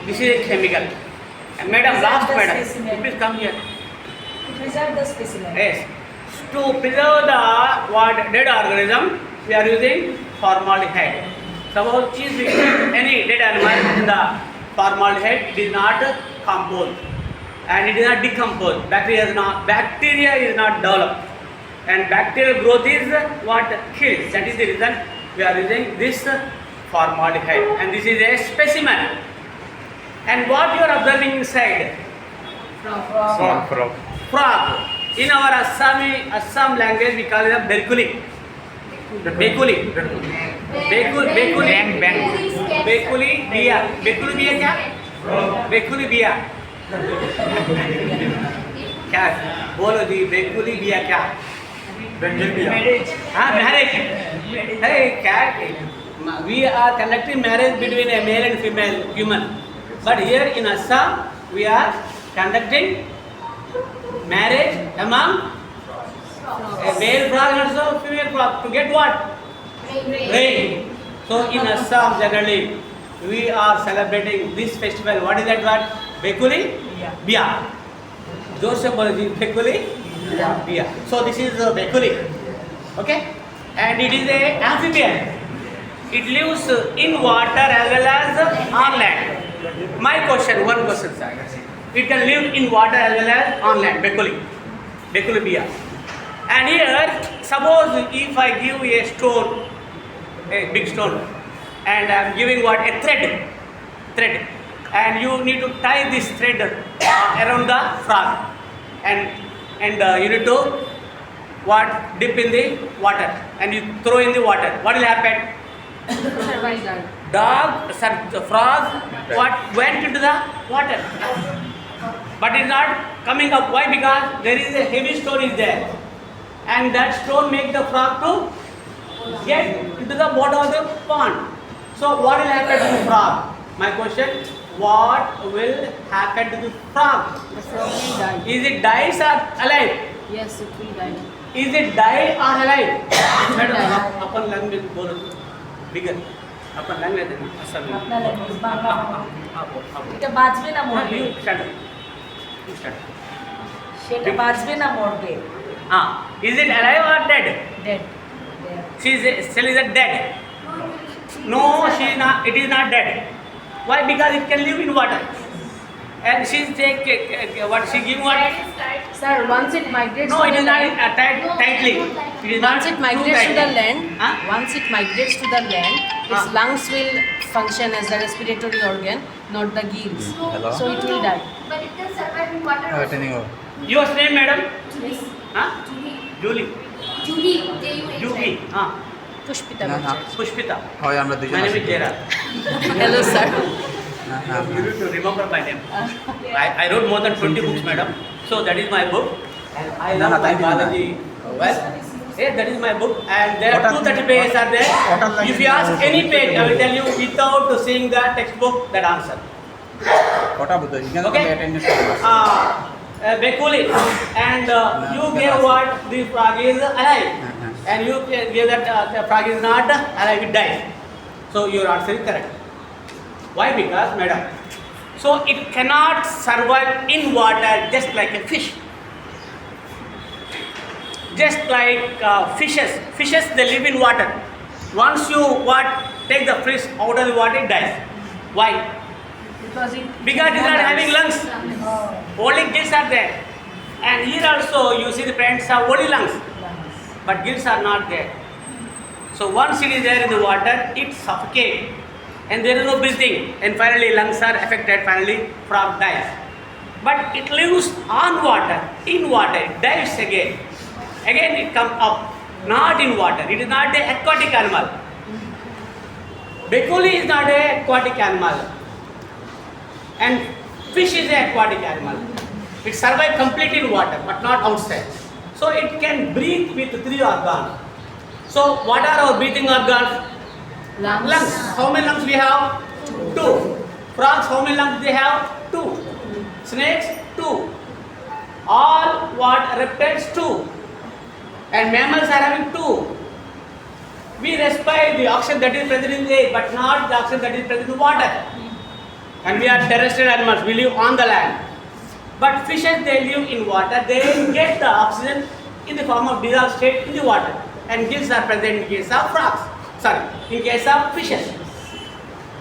This is a chemical. Madam, last madam, please come here. Preserve the specimen. Yes. To preserve the dead organism, we are using formaldehyde. Suppose if we keep any dead animal in the formaldehyde, it is not composed and it is not decomposed. Bacteria is not developed, and bacterial growth is what kills. That is the reason we are using this formaldehyde, and this is a specimen. And what you are observing inside? Frog. In our Assam language, we call it a Bekuli. Bekuli. Bekuli biya. Bekuli biya क्या? Bekuli biya. क्या? बोलो जी, बेकुली बिया क्या? Marriage. हाँ, marriage. Hey, क्या? We are conducting marriage between a male and female human. But here in Assam, we are conducting marriage among a male frog and also female frog to get what? Rain. So in Assam generally we are celebrating this festival. What is that word? Bekuli Biya. Joseph Balaji Bekuli Biya. So this is Bekuli. Okay? And it is a amphibian. It lives in water as well as on land. My question, one question, sir. It can live in water as well as on land. Bekuli Biya. And here, suppose if I give a stone, a big stone, and I am giving what? A thread, and you need to tie this thread around the frog, and you need to what? Dip in the water, and you throw in the water. What will happen? Frog, what went into the water, but it is not coming up. Why? Because there is a heavy stone is there, and that stone makes the frog to get into the bottom of the pond. So what will happen to the frog? My question: what will happen to the frog? The frog will die. Is it dies or alive? Yes, it will die. Is it died or alive? Madam, upon language बोलो bigger. अपन language Assam में. अपना language Bangla. এটা বাজবে না মরবে. You stand up. You stand up. সেটা বাজবে না মরবে. Is it alive or dead? Dead. She is still is dead. No, she is not. It is not dead. Why? Because it can live in water. And she what she give what? Sir, once it migrates No, to it the is not land, tightly. It is not once it too migrates to the tightly. land, Huh? once it migrates to the land, its lungs will function as the respiratory organ, not the gills. Hello? So it will die. But it can survive in water also. Your name, madam? Judy. Huh? Julie. Judy. J-U-H-I. Julie. Pushpita না, না। Bachchan. Pushpita. হয় আমরা দুজন My name আছি। is Jera. Hello, sir. না, না, You need to remember my name. I wrote more than 20 books, madam. So that is my book. And I No, love no, my thank you, Balaji. Well, yeah, that is my book. And there are What are- 230 pages are there. what are If you ask any page, I will tell you without seeing the textbook that answer. কটা বুঝতে এখানে Okay. তো attendance করতে Bekuli. And you gave what the frog is alive. And you gave that the frog is not alive, it dies. So your answer is correct. Why? Because, madam, so it cannot survive in water just like a fish. Just like fishes. Fishes, they live in water. Once you take the fish out of the water, it dies. Why? Because it Because it is not having lungs. Only gills are there. And here also you see the plants have only lungs, but gills are not there. So once it is there in the water, it suffocates and there is no breathing, and finally lungs are affected, finally frog dies. But it lives on water, in water, it dives again. Again it comes up, not in water. It is not an aquatic animal. Bekuli is not an aquatic animal. And fish is an aquatic animal. It survives completely in water, but not outside. So it can breathe with 3 organs. So what are our breathing organs? Lungs. How many lungs we have? 2. Frogs, how many lungs they have? 2. Snakes, 2. All reptiles, 2. And mammals are having 2. We respire the oxygen that is present in the air, but not the oxygen that is present in water. And and we are terrestrial animals. We live on the land. But fishes, they live in water. They get the oxygen in the form of dissolved state in the water. And gills are present in case of frogs. Sorry, in case of fishes.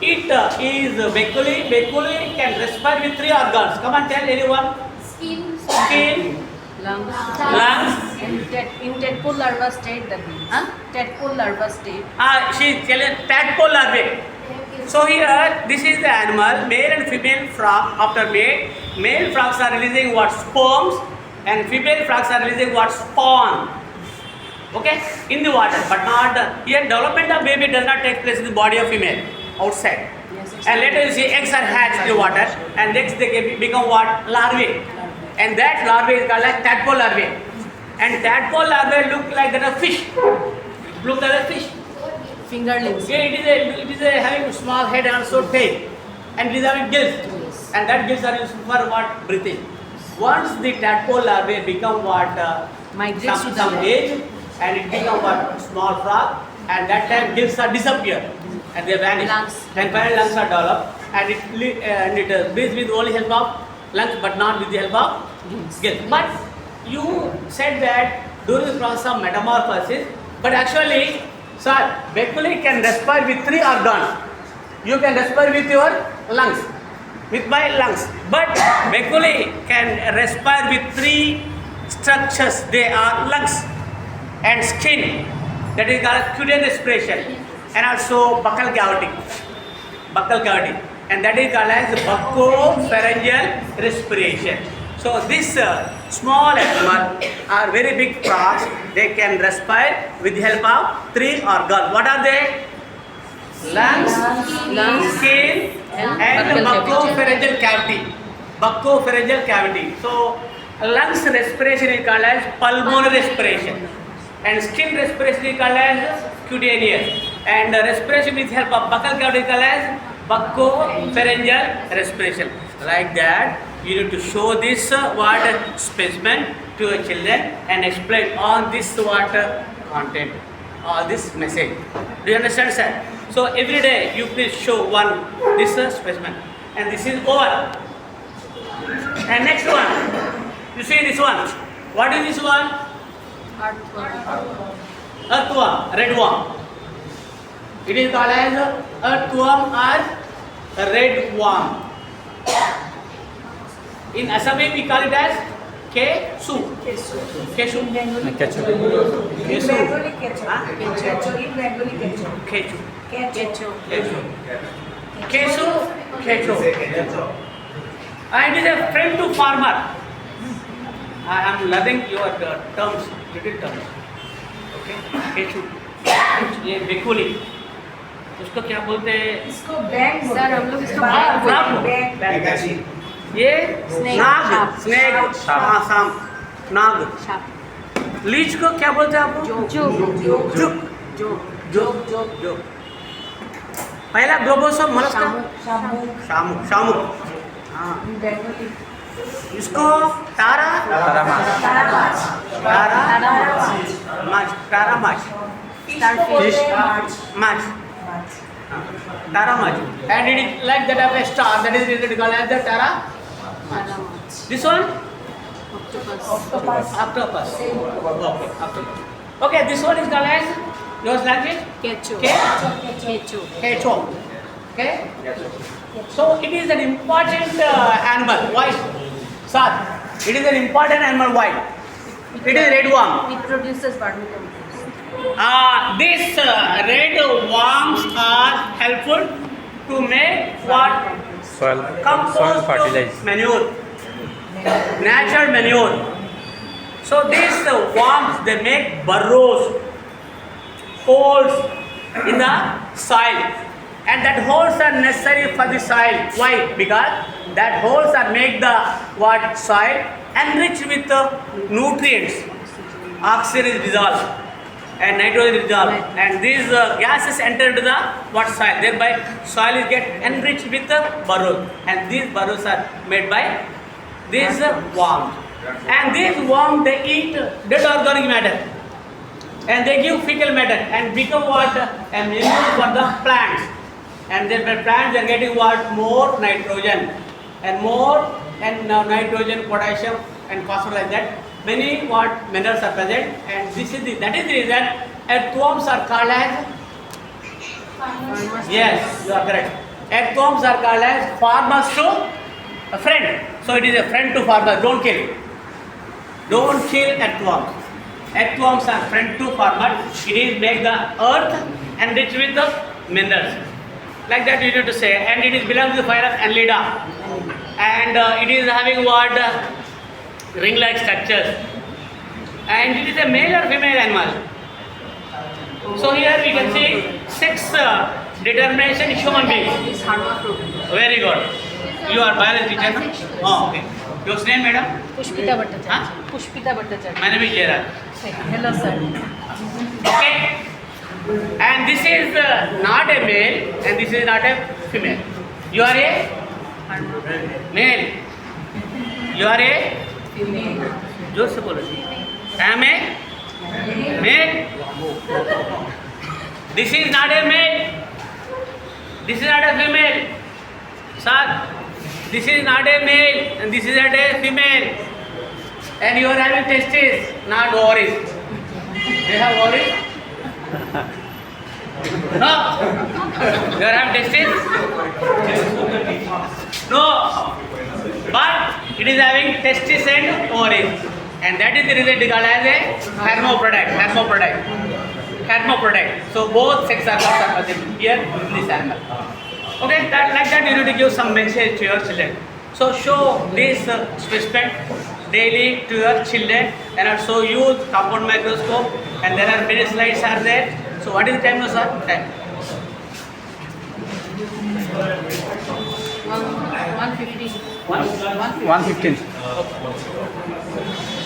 It is Beculi can respire with 3 organs. Come on, tell anyone. Skin, Lungs. lungs. In tadpole larva state, the bees. Huh? Tadpole larva state. She is telling tadpole larvae. So here, this is the animal, male and female frog. After male frogs are releasing what sperms, and female frogs are releasing what spawn. Okay, in the water, but not here. Development of baby does not take place in the body of female, outside. Yes, And later you see eggs are hatched in the water, and next they become what larvae, and that larvae is called like tadpole larvae. And tadpole larvae look like that of fish. Look like a fish. Fingerlings. Yeah, it is a having small head and also tail, and it is having gills, and that gills are used for what breathing. Once the tadpole larvae become what Migrates to the some land. age, and it become what small frog, and that time gills are disappear, and they vanish, Lungs. and finally lungs are developed, and it breathes with only help of lungs, but not with the help of gills. But you said that during the process of metamorphosis, but actually, sir, Beculi can respire with 3 organs. You can respire with your lungs, with my lungs. But Beculi can respire with 3 structures. They are lungs and skin, that is called cutaneous respiration, and also buccal cavity, and that is called as buccopharyngeal respiration. So this small animal are very big frogs. They can respire with the help of 3 organs. What are they? Lungs, skin, and buccopharyngeal cavity. Buccopharyngeal cavity. So lungs respiration is called as pulmonary respiration, and skin respiration is called as cutaneous, and respiration with help of buccal cavity is called as buccopharyngeal respiration. Like that, you need to show this water specimen to your children and explain all this water content, all this message. Do you understand, sir? So every day you please show one this specimen, and this is over. And next one, you see this one. What is this one? Earthworm, red worm. It is called as earthworm or red worm. In Assami we call it as Kesu. Kesu. Kesu. And it is a friend to farmer. I am learning your terms, little terms. Okay? Kesu. ये बेकुली. उसको क्या बोलते हैं? Sir हम लोग इसको नाग. ये नाग, snake, सांप, नाग. लीच को क्या बोलते हैं आपको? जोक. पहला ग्लोबोसोम मोलस्का. शामुक. हाँ. इसको तारा माछ. Tara Mach. And it is like that of a star, that is related called as the Tara Mach. This one? Octopus. Okay, octopus. Okay, this one is called as yours language? Kecho. Okay? So it is an important animal. Why? Sir, it is an important animal. Why? It is red worm. It produces vermicompost. These red worms are helpful to make what? soil Compost fertilizer. manure, natural manure. So these worms, they make burrows, holes in the soil, and that holes are necessary for the soil. Why? Because that holes are make the what soil enriched with nutrients. Oxygen is dissolved and nitrogen is dissolved, and these gases enter into the what soil. Thereby, soil is get enriched with the burrows, and these burrows are made by these worms. And these worms, they eat dead organic matter, and they give fecal matter and become what? A manure for the plants. and then the plants are getting what? More nitrogen and more and nitrogen, potassium and phosphorus like that. Many what minerals are present, and that is the reason earthworms are called as. Yes, you are correct. Earthworms are called as farmers to a friend. So it is a friend to farmers. Don't kill. Don't kill earthworms. Earthworms are friend to farmers. It is make the earth enriched with the minerals. Like that you need to say. And it is belongs to the phylum Annelida. And it is having what? Ring-like structures. And it is a male or female animal. So here we can see sex determination human being. It's hermaphrodite. Very good. You are biology teacher, no? Oh, okay. Your name, madam? Pushpita Bhattacharya. Huh? Pushpita Bhattacharya. My name is Jairaj. Hello, sir. Okay. And this is not a male and this is not a female. You are a male. You are a Female. जोर से बोलो. I am a male. This is not a male. This is not a female. Sir, this is not a male and this is not a female. And you are having testes, not ovaries. They have ovaries? No. You are having testes? No. But it is having testes and ovaries. And that is the reason it is called as a hermaphrodite. So both sexes are present here in this animal. Okay, like that you need to give some message to your children. So show this specimen daily to your children and also use compound microscope, and there are many slides are there. So what is the time now, sir? Time. 150. 1? 115.